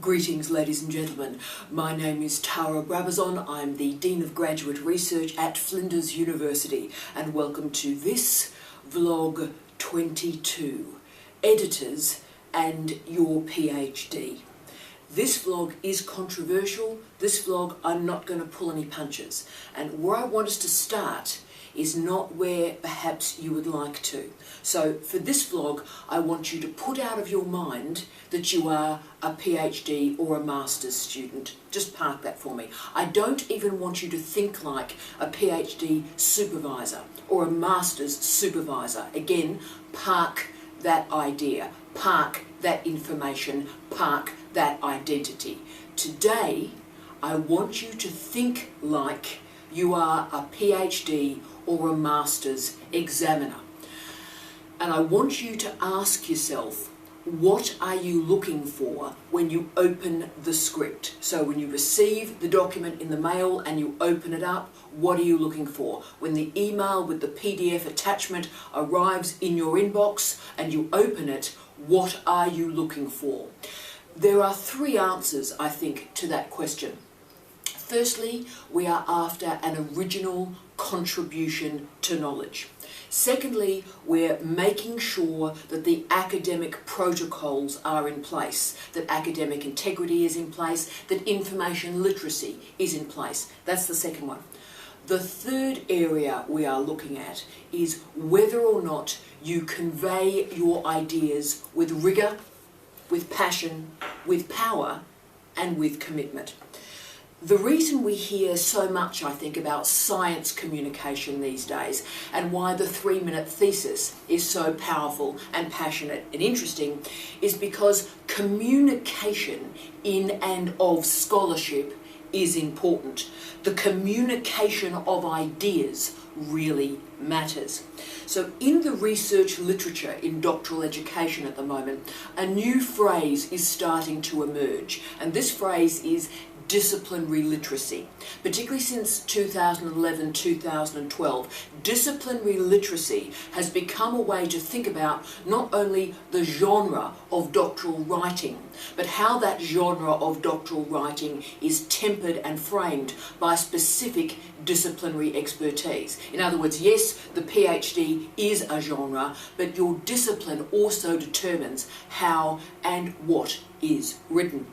Greetings, ladies and gentlemen. My name is Tara Brabazon. I'm the Dean of Graduate Research at Flinders University, and welcome to this vlog 22, Editors and Your PhD. This vlog is controversial. This vlog, I'm not going to pull any punches. And where I want us to start is not where perhaps you would like to. So for this vlog, I want you to put out of your mind that you are a PhD or a master's student. Just park that for me. I don't even want you to think like a PhD supervisor or a master's supervisor. Again, park that idea, park that information, park that identity. Today, I want you to think like you are a PhD or a master's examiner. And I want you to ask yourself, what are you looking for when you open the script? So when you receive the document in the mail and you open it up, what are you looking for? When the email with the PDF attachment arrives in your inbox and you open it, what are you looking for? There are three answers, I think, to that question. Firstly, we are after an original contribution to knowledge. Secondly, we're making sure that the academic protocols are in place, that academic integrity is in place, that information literacy is in place. That's the second one. The third area we are looking at is whether or not you convey your ideas with rigour, with passion, with power, and with commitment. The reason we hear so much, I think, about science communication these days and why the 3-minute thesis is so powerful and passionate and interesting is because communication in and of scholarship is important. The communication of ideas really matters. So in the research literature in doctoral education at the moment, a new phrase is starting to emerge, and this phrase is disciplinary literacy. Particularly since 2011-2012, disciplinary literacy has become a way to think about not only the genre of doctoral writing, but how that genre of doctoral writing is tempered and framed by specific disciplinary expertise. In other words, yes, the PhD is a genre, but your discipline also determines how and what is written.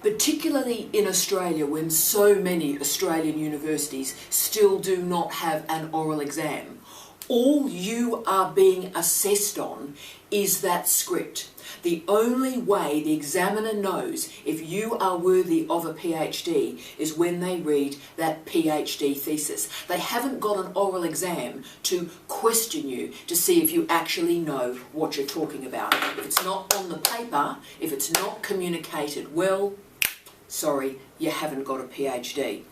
Particularly in Australia, when so many Australian universities still do not have an oral exam, all you are being assessed on is that script. The only way the examiner knows if you are worthy of a PhD is when they read that PhD thesis. They haven't got an oral exam to question you to see if you actually know what you're talking about. If it's not on the paper, if it's not communicated well, sorry, you haven't got a PhD.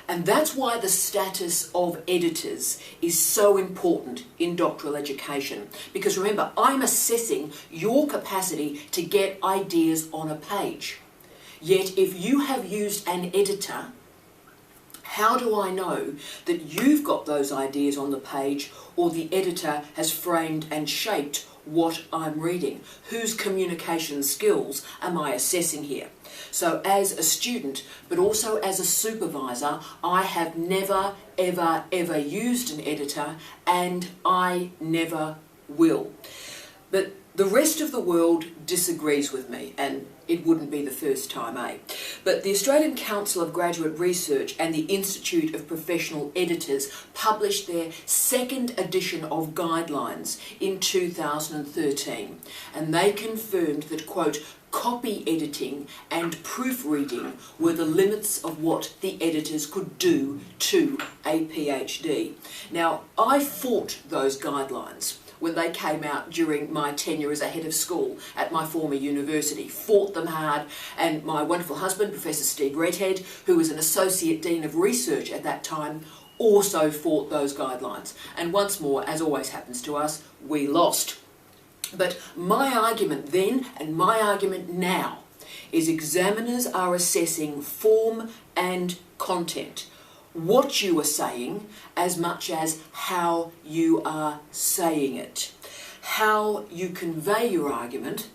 And that's why the status of editors is so important in doctoral education. Because remember, I'm assessing your capacity to get ideas on a page. Yet if you have used an editor, how do I know that you've got those ideas on the page or the editor has framed and shaped what I'm reading? Whose communication skills am I assessing here? So as a student, but also as a supervisor, I have never, ever, ever used an editor, and I never will. But the rest of the world disagrees with me, and it wouldn't be the first time, eh? But the Australian Council of Graduate Research and the Institute of Professional Editors published their second edition of guidelines in 2013, and they confirmed that, quote, copy editing and proofreading were the limits of what the editors could do to a PhD. Now, I fought those guidelines when they came out during my tenure as a head of school at my former university. Fought them hard, and my wonderful husband, Professor Steve Redhead, who was an Associate Dean of Research at that time, also fought those guidelines. And once more, as always happens to us, we lost. But my argument then and my argument now is examiners are assessing form and content. What you are saying as much as how you are saying it. How you convey your argument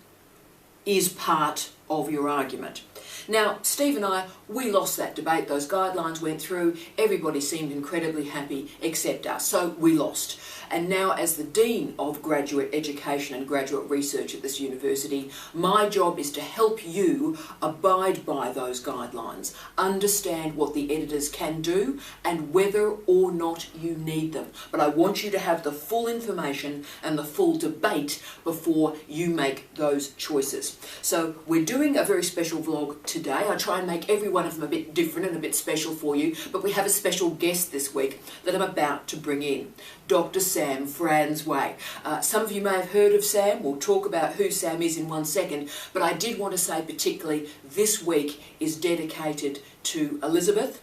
is part of your argument. Now, Steve and I, we lost that debate. Those guidelines went through. Everybody seemed incredibly happy except us. So we lost. And now, as the Dean of Graduate Education and Graduate Research at this university, my job is to help you abide by those guidelines, understand what the editors can do and whether or not you need them. But I want you to have the full information and the full debate before you make those choices. So we're doing a very special vlog today. I try and make every one of them a bit different and a bit special for you, but we have a special guest this week that I'm about to bring in. Dr Sam Franzway. Some of you may have heard of Sam. We'll talk about who Sam is in one second, but I did want to say particularly this week is dedicated to Elizabeth.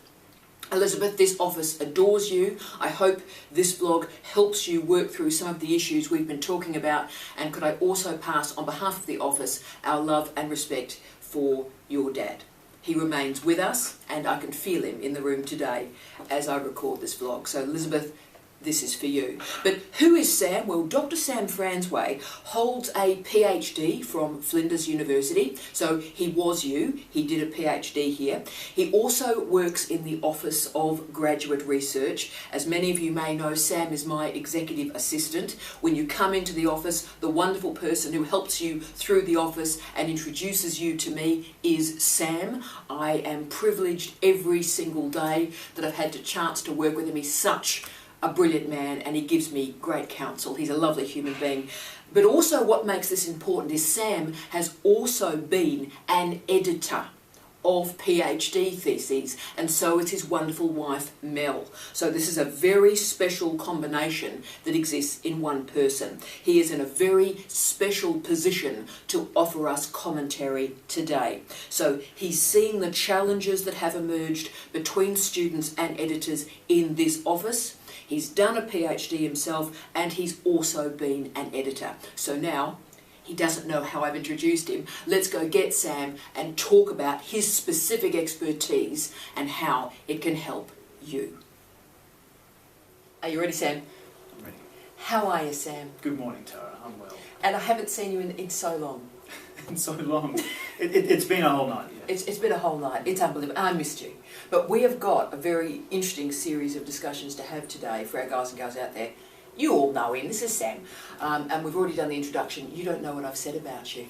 Elizabeth, this office adores you. I hope this vlog helps you work through some of the issues we've been talking about, and could I also pass on behalf of the office our love and respect for your dad. He remains with us and I can feel him in the room today as I record this vlog. So Elizabeth, this is for you. But who is Sam? Well, Dr Sam Franzway holds a PhD from Flinders University. So he was you. He did a PhD here. He also works in the Office of Graduate Research. As many of you may know, Sam is my executive assistant. When you come into the office, the wonderful person who helps you through the office and introduces you to me is Sam. I am privileged every single day that I've had the chance to work with him. He's such a brilliant man and he gives me great counsel. He's a lovely human being. But also what makes this important is Sam has also been an editor of PhD theses, and so is his wonderful wife Mel. So this is a very special combination that exists in one person. He is in a very special position to offer us commentary today. So he's seen the challenges that have emerged between students and editors in this office. He's done a PhD himself and he's also been an editor. So now, he doesn't know how I've introduced him. Let's go get Sam and talk about his specific expertise and how it can help you. Are you ready, Sam? I'm ready. How are you, Sam? Good morning, Tara. I'm well. And I haven't seen you in so long. In so long. It's been a whole night, yeah. It's been a whole night. It's unbelievable. I missed you. But we have got a very interesting series of discussions to have today for our guys and girls out there. You all know him. This is Sam. And we've already done the introduction. You don't know what I've said about you.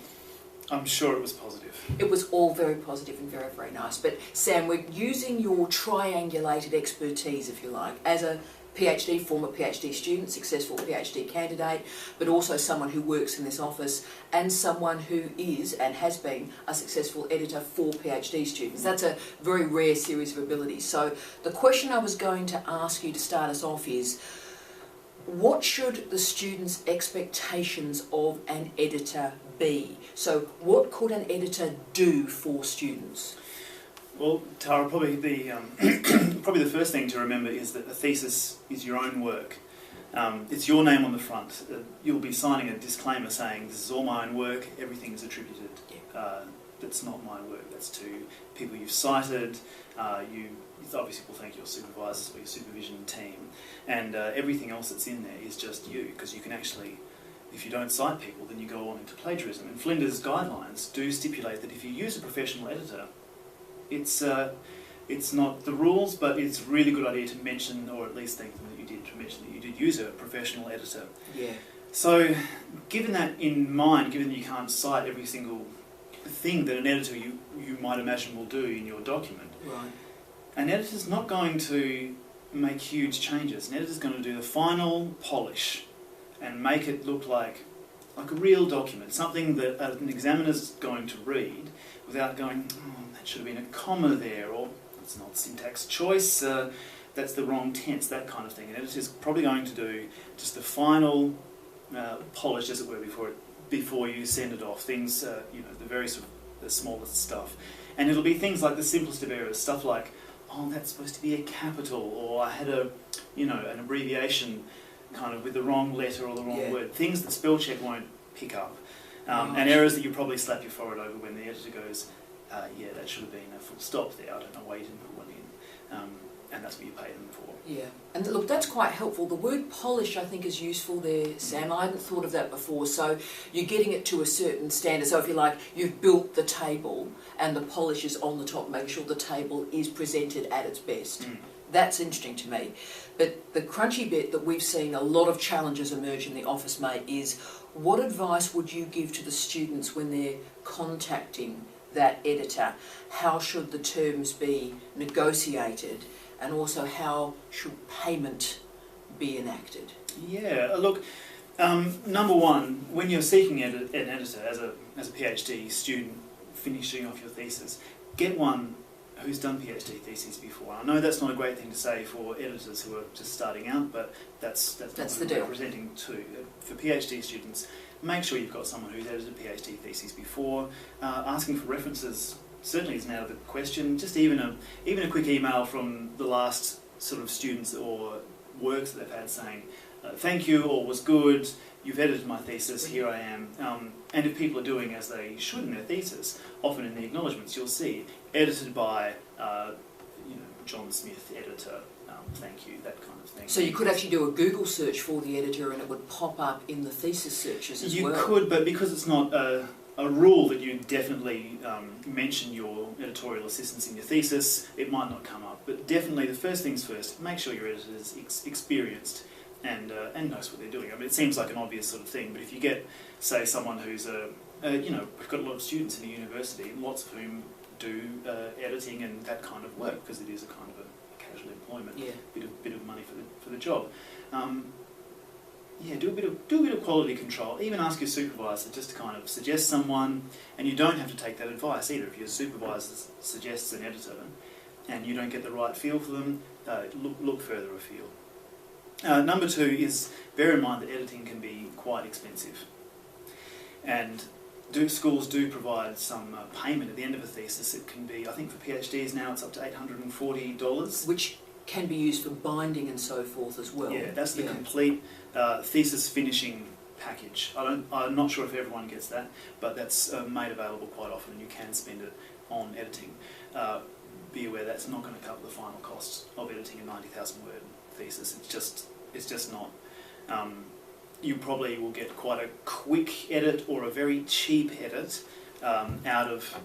I'm sure it was positive. It was all very positive and very, very nice. But Sam, we're using your triangulated expertise, if you like, as a PhD, former PhD student, successful PhD candidate, but also someone who works in this office and someone who is and has been a successful editor for PhD students. That's a very rare series of abilities. So the question I was going to ask you to start us off is, what should the students' expectations of an editor be? So what could an editor do for students? Well, Tara, probably the probably the first thing to remember is that a thesis is your own work. It's your name on the front. You'll be signing a disclaimer saying, this is all my own work, everything is attributed. That's not my work, that's to people you've cited. You obviously will thank your supervisors or your supervision team. And everything else that's in there is just you, because you can actually, if you don't cite people, then you go on into plagiarism. And Flinders guidelines do stipulate that if you use a professional editor, it's not the rules, but it's a really good idea to mention, or at least thank them that you did, to mention that you did use a professional editor. Yeah. So, given that in mind, given that you can't cite every single thing that an editor you might imagine will do in your document, right, an editor's not going to make huge changes. An editor's going to do the final polish and make it look like a real document, something that an examiner's going to read without going, oh, that should have been a comma there, or it's not syntax choice, that's the wrong tense, that kind of thing. An editor's probably going to do just the final polish, as it were, before you send it off. Things, the very sort of the smallest stuff. And it'll be things like the simplest of errors, stuff like, oh, that's supposed to be a capital, or I had an abbreviation kind of with the wrong letter or the wrong word. Things that spell check won't pick up. And errors that you probably slap your forehead over when the editor goes, yeah, that should have been a full stop there, I don't know why you didn't put one in. and that's what you pay them for. Yeah, and look, that's quite helpful. The word polish, I think, is useful there, Sam. I hadn't thought of that before. So you're getting it to a certain standard. So if you like, you've built the table and the polish is on the top, making sure the table is presented at its best. That's interesting to me. But the crunchy bit that we've seen a lot of challenges emerge in the office, mate, is what advice would you give to the students when they're contacting that editor? How should the terms be negotiated? And also, how should payment be enacted? Yeah, look, number one, when you're seeking an editor as a PhD student finishing off your thesis, get one who's done PhD theses before. I know that's not a great thing to say for editors who are just starting out, but that's the deal. Representing too. For PhD students, make sure you've got someone who's edited PhD theses before. Asking for references certainly isn't out of the question. Just even a quick email from the last sort of students or works that they've had saying, thank you, all was good, you've edited my thesis, here I am. And if people are doing as they should in their thesis, often in the acknowledgements you'll see, edited by John Smith, editor, thank you, that kind of thing. So you could actually do a Google search for the editor and it would pop up in the thesis searches as well? You could, but because it's not a rule that you definitely mention your editorial assistants in your thesis, it might not come up. But definitely, the first things first, make sure your editor is experienced and knows what they're doing. I mean, it seems like an obvious sort of thing, but if you get, say, someone who's we've got a lot of students in the university, lots of whom do editing and that kind of work, because it is a kind of a casual employment, bit of money for the job. Do a bit of quality control. Even ask your supervisor just to kind of suggest someone, and you don't have to take that advice either. If your supervisor suggests an editor and you don't get the right feel for them, look further afield. Number two is bear in mind that editing can be quite expensive, and schools do provide some payment at the end of a thesis. It can be, I think for PhDs now it's up to $840. Which can be used for binding and so forth as well. Yeah, that's the complete thesis finishing package. I'm not sure if everyone gets that, but that's made available quite often, and you can spend it on editing. Be aware that's not going to cover the final cost of editing a 90,000 word thesis. It's just not. You probably will get quite a quick edit or a very cheap edit out of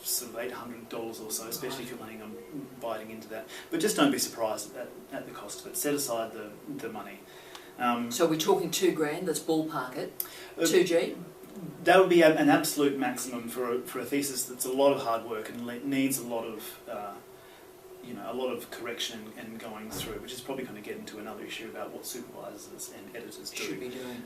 sort of $800 or so, especially if you're planning on biting into that. But just don't be surprised at the cost of it. Set aside the money. So we're talking $2,000. Let's ballpark it. 2G. That would be an absolute maximum for a thesis that's a lot of hard work and needs a lot of correction and going through, which is probably going to get into another issue about what supervisors and editors should be doing.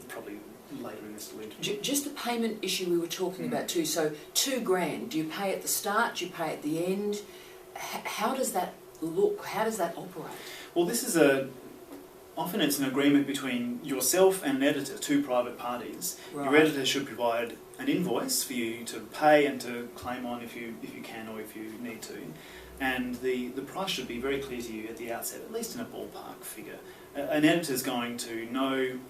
Probably later in this interview. Just the payment issue we were talking about too. So $2,000. Do you pay at the start? Do you pay at the end? How does that look? How does that operate? Well, this is often it's an agreement between yourself and an editor, two private parties. Right. Your editor should provide an invoice for you to pay and to claim on if you can or if you need to. And the price should be very clear to you at the outset, at least in a ballpark figure. An editor's going to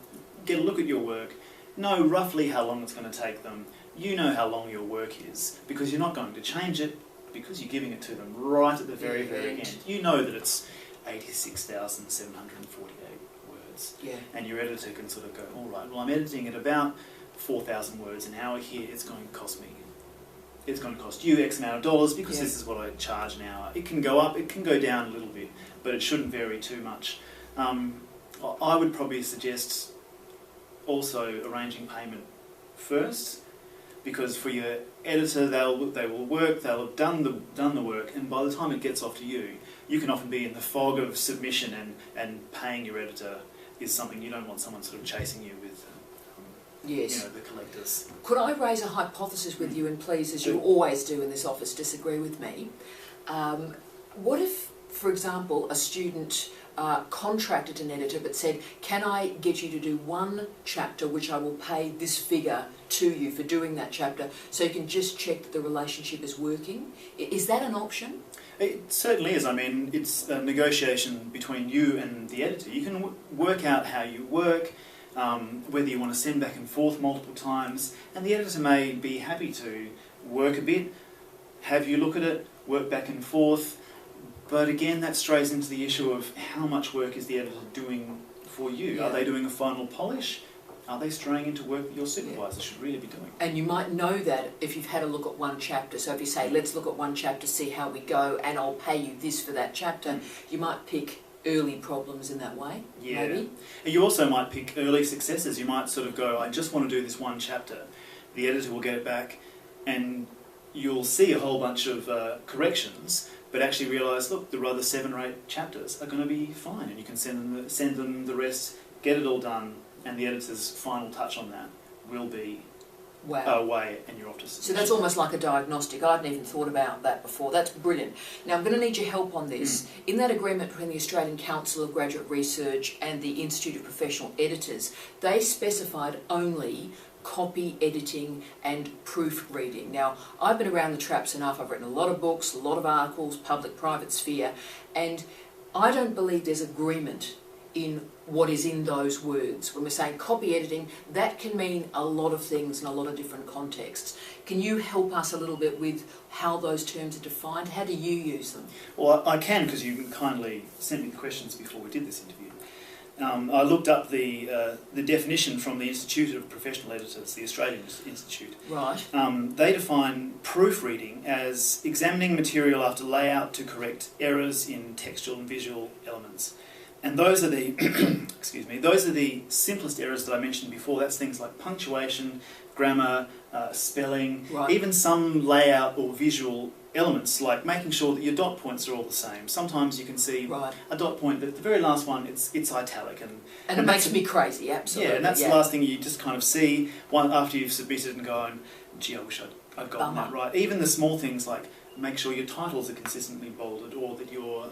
get a look at your work, know roughly how long it's going to take them. You know how long your work is, because you're not going to change it, because you're giving it to them right at the very, very end. You know that it's 86,748 words. Yeah. And your editor can sort of go, all right, well, I'm editing at about 4,000 words an hour here. It's going to cost me. It's going to cost you X amount of dollars because this is what I charge an hour. It can go up, it can go down a little bit, but it shouldn't vary too much. I would probably suggest also arranging payment first, because for your editor, they will work, they'll have done the work, and by the time it gets off to you, you can often be in the fog of submission, and paying your editor is something you don't want someone sort of chasing you with. Yes. The collectors. Could I raise a hypothesis with you, and please, as you always do in this office, disagree with me? What if, for example, a student contracted an editor but said, can I get you to do one chapter which I will pay this figure to you for doing that chapter, so you can just check that the relationship is working? Is that an option? It certainly is. I mean, it's a negotiation between you and the editor. You can work out how you work, whether you want to send back and forth multiple times, and the editor may be happy to work a bit, have you look at it, work back and forth, But again, that strays into the issue of how much work is the editor doing for you? Yeah. Are they doing a final polish? Are they straying into work that your supervisor should really be doing? And you might know that if you've had a look at one chapter. So if you say, let's look at one chapter, see how we go, and I'll pay you this for that chapter, you might pick early problems in that way, maybe. And you also might pick early successes. You might sort of go, I just want to do this one chapter. The editor will get it back, and you'll see a whole bunch of corrections, but actually realise, look, the other 7 or 8 chapters are going to be fine, and you can send them the rest, get it all done, and the editor's final touch on that will be away, and you're off to submission. So that's almost like a diagnostic. I hadn't even thought about that before. That's brilliant. Now I'm going to need your help on this. In that agreement between the Australian Council of Graduate Research and the Institute of Professional Editors, they specified only copy editing and proofreading. Now, I've been around the traps enough. I've written a lot of books, a lot of articles, public-private sphere, and I don't believe there's agreement in what is in those words. When we're saying copy editing, that can mean a lot of things in a lot of different contexts. Can you help us a little bit with how those terms are defined? How do you use them? Well, I can, because you kindly sent me the questions before we did this interview. I looked up the definition from the Institute of Professional Editors, the Australian Institute. Right. They define proofreading as examining material after layout to correct errors in textual and visual elements. And those are the excuse me, those are the simplest errors that I mentioned before. That's things like punctuation, grammar, spelling, even some layout or visual elements, like making sure that your dot points are all the same. Sometimes you can see a dot point, but the very last one, it's italic. And it makes me crazy, absolutely. Yeah, and that's the last thing you just kind of see after you've submitted and going, gee, I wish I'd gotten that right. Even the small things like make sure your titles are consistently bolded, or that your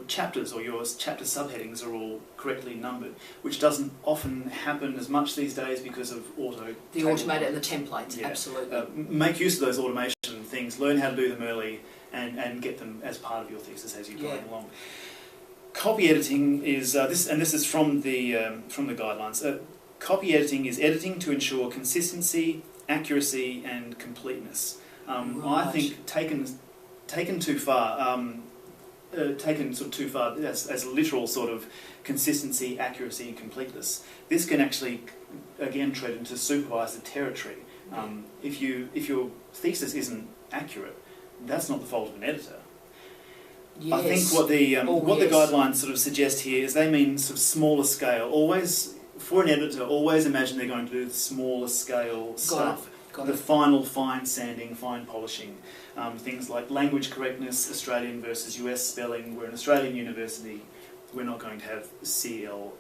chapters or your chapter subheadings are all correctly numbered, which doesn't often happen as much these days because of the automated and the templates, absolutely. Make use of those automation things, learn how to do them early, and get them as part of your thesis as you're going along. Copy editing is, this is from the guidelines, copy editing is editing to ensure consistency, accuracy and completeness. I think taken too far, as literal sort of consistency, accuracy and completeness. This can actually, again, tread into supervisor territory. If your thesis isn't accurate, that's not the fault of an editor. Yes. I think what the guidelines sort of suggest here is they mean sort of smaller scale. Always, for an editor, always imagine they're going to do the smaller scale stuff. The final fine sanding, fine polishing, things like language correctness, Australian versus US spelling. We're an Australian university, we're not going to have CLO,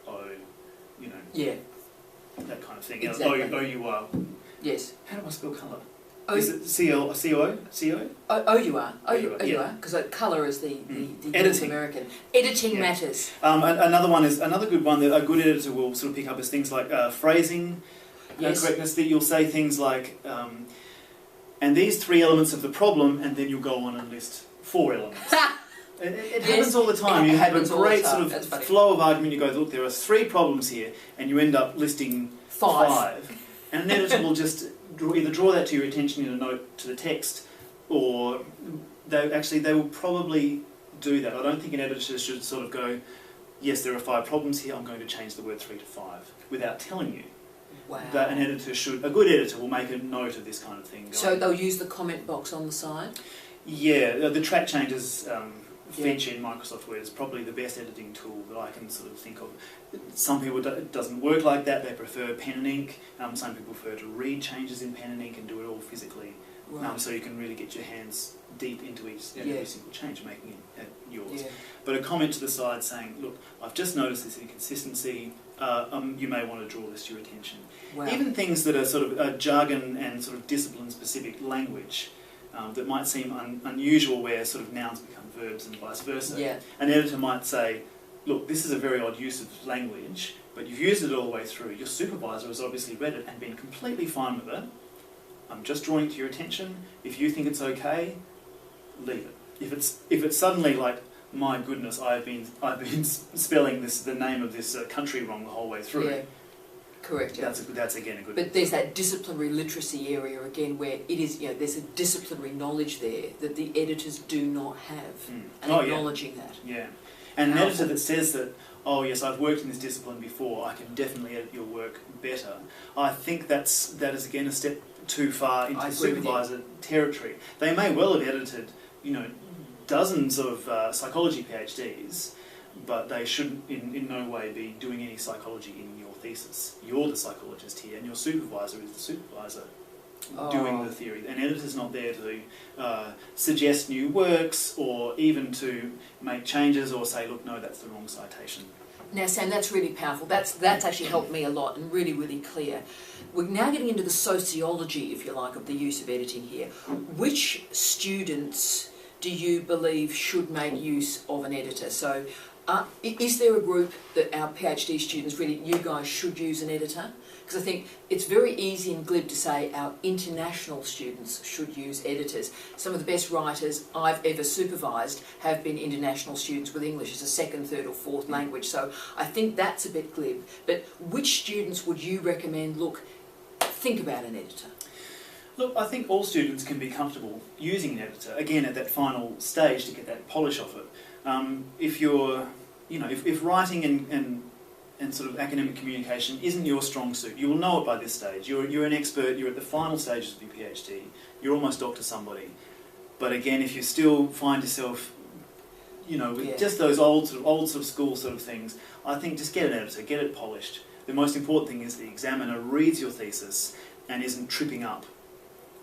that kind of thing. Exactly. OUR. Yes. How do I spell colour? Is it CO? OUR, because colour is the North American. Editing matters. Another good one that a good editor will sort of pick up is things like phrasing. Correctness, that you'll say things like, and these 3 elements of the problem, and then you'll go on and list 4 elements. It happens all the time. You have a great sort of flow of argument. You go, look, there are 3 problems here, and you end up listing 5. And an editor will just either draw that to your attention in a note to the text, or they will probably do that. I don't think an editor should sort of go, yes, there are 5 problems here, I'm going to change the word 3 to 5, without telling you. Wow. That a good editor will make a note of this kind of thing. So they'll use the comment box on the side? Yeah, the track changes feature in Microsoft Word is probably the best editing tool that I can sort of think of. Some people, it doesn't work like that, they prefer pen and ink. Some people prefer to read changes in pen and ink and do it all physically. So you can really get your hands deep into every single change, making it yours. Yeah. But a comment to the side saying, look, I've just noticed this inconsistency, you may want to draw this to your attention. Wow. Even things that are sort of jargon and sort of discipline-specific language that might seem unusual, where sort of nouns become verbs and vice versa. Yeah. An editor might say, look, this is a very odd use of language, but you've used it all the way through. Your supervisor has obviously read it and been completely fine with it. I'm just drawing it to your attention. If you think it's okay, leave it. If it's suddenly like, my goodness, I've been spelling the name of this country wrong the whole way through. Yeah. Correct. Yeah. That's again a good. But there's that disciplinary literacy area again, where it is, there's a disciplinary knowledge there that the editors do not have, and acknowledging that. Yeah, and an editor that says that, oh yes, I've worked in this discipline before, I can definitely edit your work better. I think that is again a step too far into supervisor territory. They may well have edited, dozens of psychology PhDs, but they shouldn't in no way be doing any psychology in your thesis. You're the psychologist here, and your supervisor is the supervisor doing the theory. An editor's not there to suggest new works or even to make changes or say, look, no, that's the wrong citation. Now, Sam, that's really powerful. That's actually helped me a lot and really, really clear. We're now getting into the sociology, if you like, of the use of editing here. Which students do you believe should make use of an editor? So, is there a group that our PhD students really, you guys should use an editor? Because I think it's very easy and glib to say our international students should use editors. Some of the best writers I've ever supervised have been international students with English as a second, third or fourth language. So I think that's a bit glib. But which students would you recommend, think about an editor? Look, I think all students can be comfortable using an editor, again at that final stage to get that polish off it. If you're, if writing and sort of academic communication isn't your strong suit, you will know it by this stage. You're an expert, you're at the final stages of your PhD, you're almost Dr. Somebody. But again, if you still find yourself, with just those old sort of school sort of things, I think just get an editor, get it polished. The most important thing is the examiner reads your thesis and isn't tripping up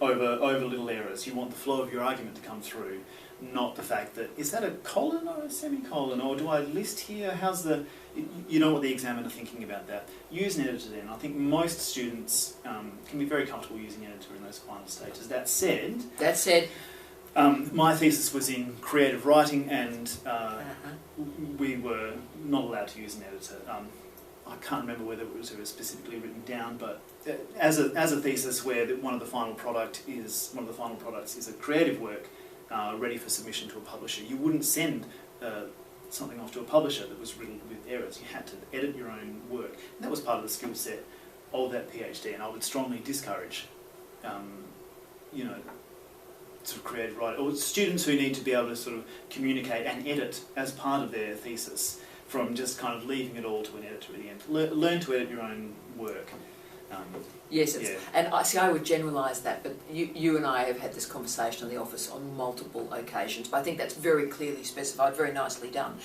over little errors. You want the flow of your argument to come through, not the fact that, is that a colon or a semicolon, or do I list here, you know what the examiner thinking about that. Use an editor then. I think most students can be very comfortable using an editor in those final stages. That said, my thesis was in creative writing, and we were not allowed to use an editor. I can't remember whether it was specifically written down, but as a thesis where one of the final products is a creative work ready for submission to a publisher, you wouldn't send something off to a publisher that was riddled with errors. You had to edit your own work, and that was part of the skill set of that PhD. And I would strongly discourage, sort of creative writing, or students who need to be able to sort of communicate and edit as part of their thesis, from just kind of leaving it all to an editor at the end. Learn to edit your own work. Yes, and I would generalise that, but you and I have had this conversation in the office on multiple occasions, but I think that's very clearly specified, very nicely done.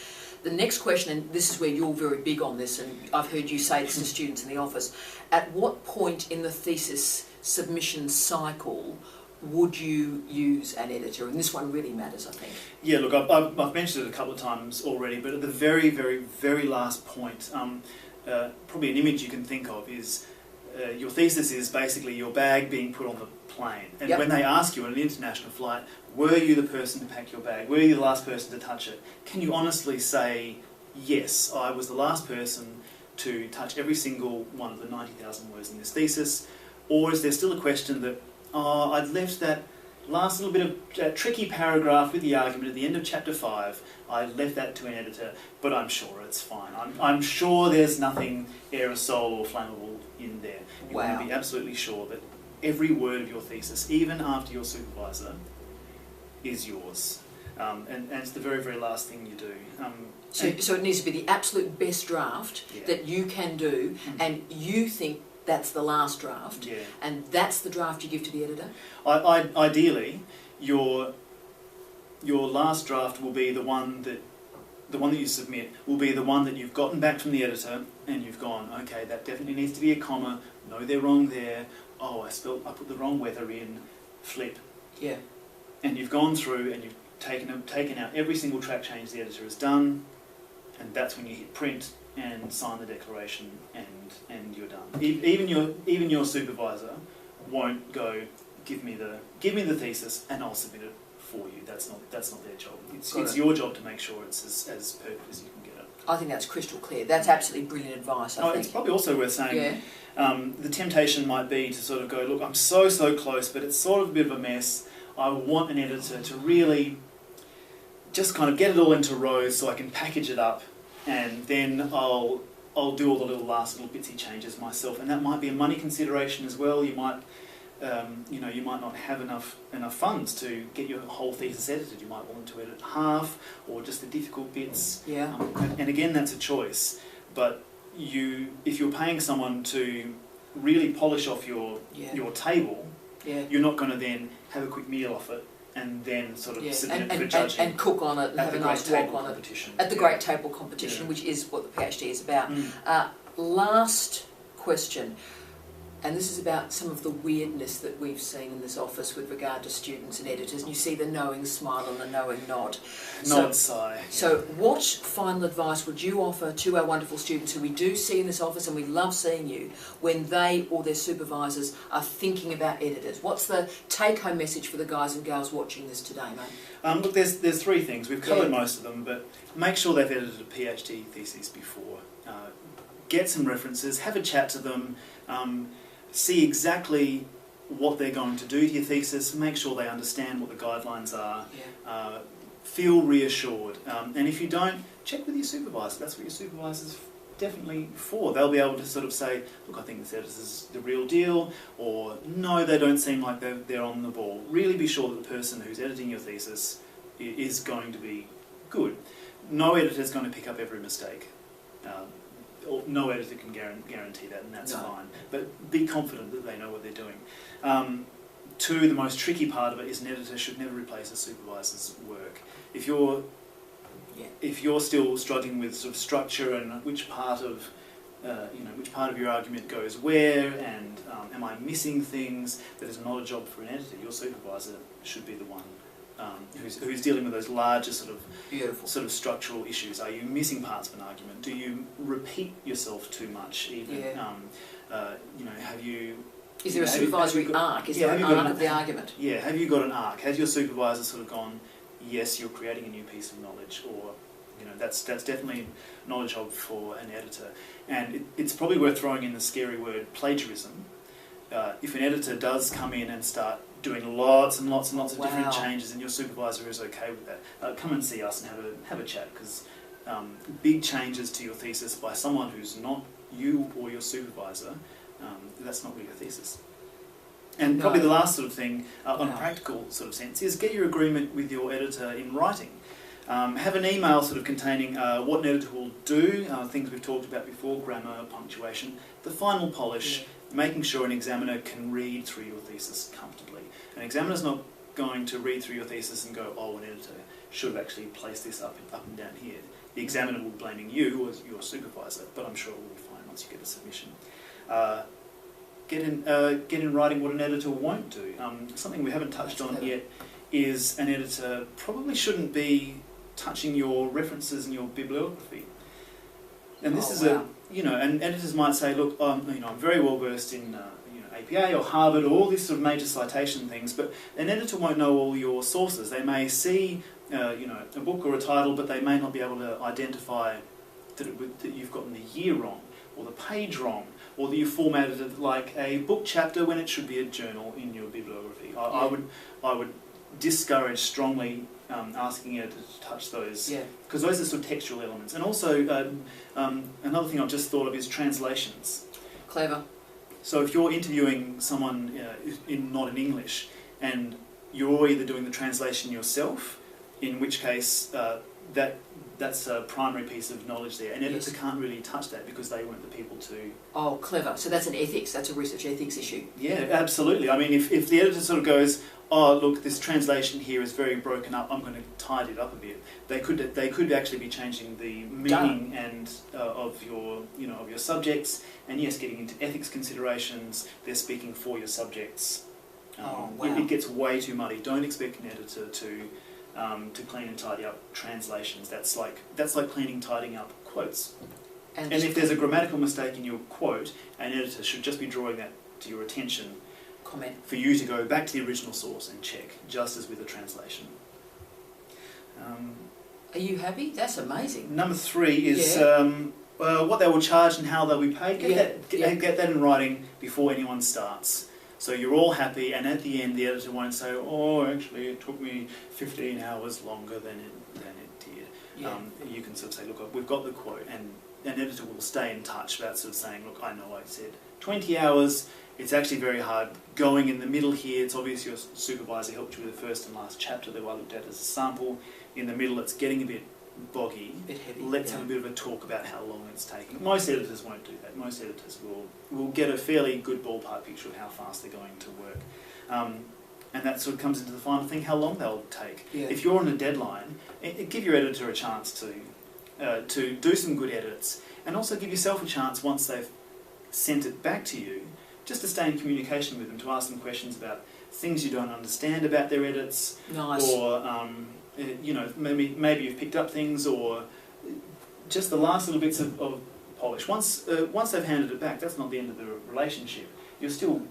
The next question, and this is where you're very big on this, and I've heard you say this to students in the office, at what point in the thesis submission cycle would you use an editor? And this one really matters, I think. Yeah, look, I've mentioned it a couple of times already, but at the very, very, very last point, probably an image you can think of is your thesis is basically your bag being put on the plane. And when they ask you on an international flight, were you the person to pack your bag? Were you the last person to touch it? Can you honestly say, yes, I was the last person to touch every single one of the 90,000 words in this thesis? Or is there still a question that, I'd left that last little bit of tricky paragraph with the argument at the end of chapter 5, I left that to an editor, but I'm sure it's fine. I'm sure there's nothing aerosol or flammable in there. You want to be absolutely sure that every word of your thesis, even after your supervisor, is yours. And it's the very, very last thing you do. So it needs to be the absolute best draft that you can do, and you think that's the last draft, and that's the draft you give to the editor? Ideally, your last draft will be the one that you submit, will be the one that you've gotten back from the editor, and you've gone, okay, that definitely needs to be a comma, no, they're wrong there, I put the wrong weather in, flip. Yeah. And you've gone through and you've taken out every single track change the editor has done, and that's when you hit print and sign the declaration, and you're done. Even your supervisor won't go, give me the thesis and I'll submit it for you. That's not their job. It's your job to make sure it's as perfect as you can get it. I think that's crystal clear. That's absolutely brilliant advice. I think it's probably also worth saying. The temptation might be to sort of go, look, I'm so close, but it's sort of a bit of a mess. I want an editor to really just kind of get it all into rows so I can package it up, and then I'll I'll do all the last little bitsy changes myself, and that might be a money consideration as well. You might, you might not have enough funds to get your whole thesis edited. You might want to edit half or just the difficult bits. Yeah. And again, that's a choice. But if you're paying someone to really polish off your table, you're not going to then have a quick meal off it and then sort of submit it for judging. And cook on it and have a nice walk on it. At the Great Table Competition, which is what the PhD is about. Last question, and this is about some of the weirdness that we've seen in this office with regard to students and editors, and you see the knowing smile and the knowing nod. Nod, sigh. So what final advice would you offer to our wonderful students who we do see in this office, and we love seeing you, when they or their supervisors are thinking about editors? What's the take-home message for the guys and girls watching this today, mate? Look, there's three things. We've covered most of them, but make sure they've edited a PhD thesis before. Get some references, have a chat to them, see exactly what they're going to do to your thesis, make sure they understand what the guidelines are, feel reassured. And if you don't, check with your supervisor. That's what your supervisor's definitely for. They'll be able to sort of say, look, I think this editor's the real deal, or no, they don't seem like they're on the ball. Really be sure that the person who's editing your thesis is going to be good. No editor's going to pick up every mistake. Or no editor can guarantee that, and that's fine. But be confident that they know what they're doing. Two, the most tricky part of it is an editor should never replace a supervisor's work. If you're still struggling with sort of structure and which part of your argument goes where, and am I missing things, that is not a job for an editor. Your supervisor should be the one who's dealing with those larger sort of structural issues. Are you missing parts of an argument? Do you repeat yourself too much? Even have you? Is there a supervisory arc? Is there an arc of the argument? Yeah. Have you got an arc? Has your supervisor sort of gone, yes, you're creating a new piece of knowledge, or that's definitely knowledge hub for an editor. And it's probably worth throwing in the scary word plagiarism. If an editor does come in and start doing lots and lots and lots of different changes, and your supervisor is okay with that, come and see us and have a chat, because big changes to your thesis by someone who's not you or your supervisor, that's not really a thesis. And probably the last sort of thing, on a practical sort of sense, is get your agreement with your editor in writing. Have an email sort of containing what an editor will do, things we've talked about before, grammar, punctuation, the final polish, making sure an examiner can read through your thesis comfortably. An examiner's not going to read through your thesis and go, oh, an editor should have actually placed this up and down here. The examiner will be blaming you as your supervisor, but I'm sure it will be fine once you get the submission. Get in writing what an editor won't do. Something we haven't touched on yet is an editor probably shouldn't be touching your references and your bibliography. And this and editors might say, look, I'm very well versed in APA or Harvard or all these sort of major citation things, but an editor won't know all your sources. They may see a book or a title, but they may not be able to identify that you've gotten the year wrong, or the page wrong, or that you formatted it like a book chapter when it should be a journal in your bibliography. I would discourage strongly asking editors to touch those, because those are sort of textual elements. And also, another thing I've just thought of is translations. Clever. So if you're interviewing someone not in English, and you're either doing the translation yourself, in which case that's a primary piece of knowledge there. An editor can't really touch that because they weren't the people to... Oh, clever. So that's that's a research ethics issue. Yeah, absolutely. I mean, if the editor sort of goes, oh, look, this translation here is very broken up, I'm going to tidy it up a bit. They could actually be changing the meaning and of your subjects, and yes, getting into ethics considerations. They're speaking for your subjects. It gets way too muddy. Don't expect an editor to clean and tidy up translations. That's like cleaning, tidying up quotes. And if there's a grammatical mistake in your quote, an editor should just be drawing that to your attention. Comment. For you to go back to the original source and check, just as with a translation. Are you happy? That's amazing. Number 3 is what they will charge and how they'll be paid. Get that in writing before anyone starts. So you're all happy, and at the end the editor won't say, oh, actually it took me 15 hours longer than it did. You can sort of say, look, we've got the quote, and an editor will stay in touch about sort of saying, look, I know I said 20 hours, it's actually very hard going in the middle here. It's obvious your supervisor helped you with the first and last chapter that I looked at as a sample. In the middle it's getting a bit boggy. A bit heavy. Let's have a bit of a talk about how long it's taking. Most editors won't do that. Most editors will get a fairly good ballpark picture of how fast they're going to work. And that sort of comes into the final thing, how long they'll take. Yeah. If you're on a deadline, give your editor a chance to do some good edits, and also give yourself a chance once they've sent it back to you, just to stay in communication with them, to ask them questions about things you don't understand about their edits, Nice. or you know, maybe you've picked up things, or just the last little bits of polish. Once they've handed it back, that's not the end of the relationship. You still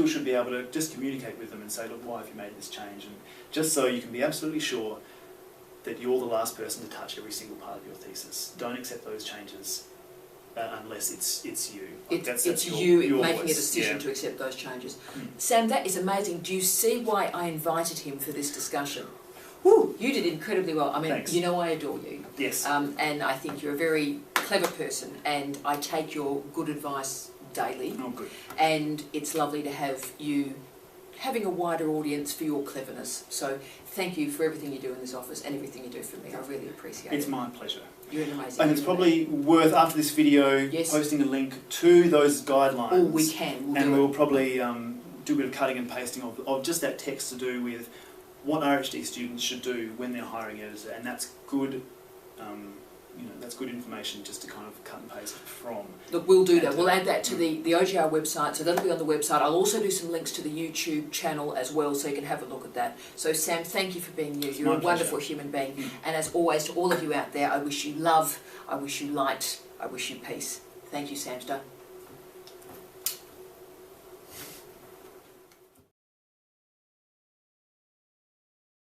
should be able to just communicate with them and say, look, why have you made this change? And just so you can be absolutely sure that you're the last person to touch every single part of your thesis. Don't accept those changes unless it's you. It's you making a voice. decision to accept those changes. Sam, that is amazing. Do you see why I invited him for this discussion? Woo, you did incredibly well. I mean, Thanks. you know I adore you. Yes. And I think you're a very clever person, and I take your good advice daily. Oh, good. And it's lovely to have you having a wider audience for your cleverness. So thank you for everything you do in this office and everything you do for me. I really appreciate it. It's my pleasure. You're an amazing And it's human probably worth, after this video, Yes. posting a link to those guidelines. being. Oh, we can. And do we'll it. probably do a bit of cutting and pasting of just that text to do with what RHD students should do when they're hiring editor, and that's good. That's good information just to kind of cut and paste from. Look, we'll do that. We'll add that to the OGR website, so that'll be on the website. I'll also do some links to the YouTube channel as well, so you can have a look at that. So Sam, thank you for being you. It's You're my a wonderful human being. And as always, to all of you out there, I wish you love, I wish you light, I wish you peace. Thank you, Samster.